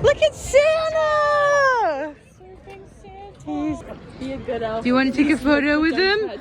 Look at Santa! Surfing Santa. Be a good elf. Do you want to take a photo with him?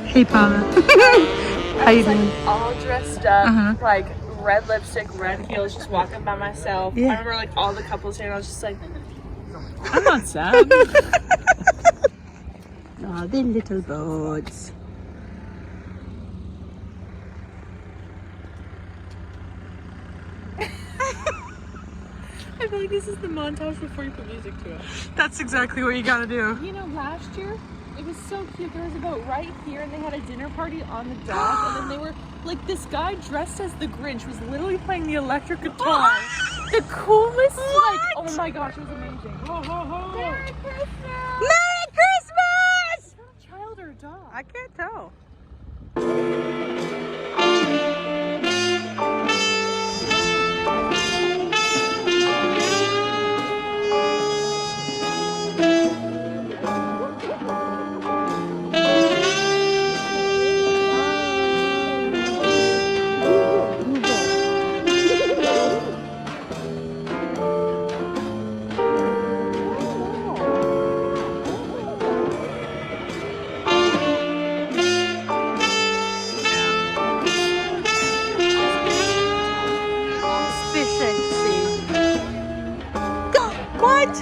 Hey Paula. How you doing? All dressed up, like red lipstick, red heels, just walking by myself. Yeah. I remember like all the couples here and I was just like, I'm not sad. Oh, the little boats. I feel like this is the montage before you put music to it. That's exactly what you gotta do. You know, last year, it was so cute. There was a boat right here and they had a dinner party on the dock and then they were, like, this guy dressed as the Grinch was literally playing the electric guitar. The coolest, like, oh my gosh, it was amazing. Ho, ho, ho. Merry Christmas! Merry Christmas! Is that a child or a dog? I can't tell. What?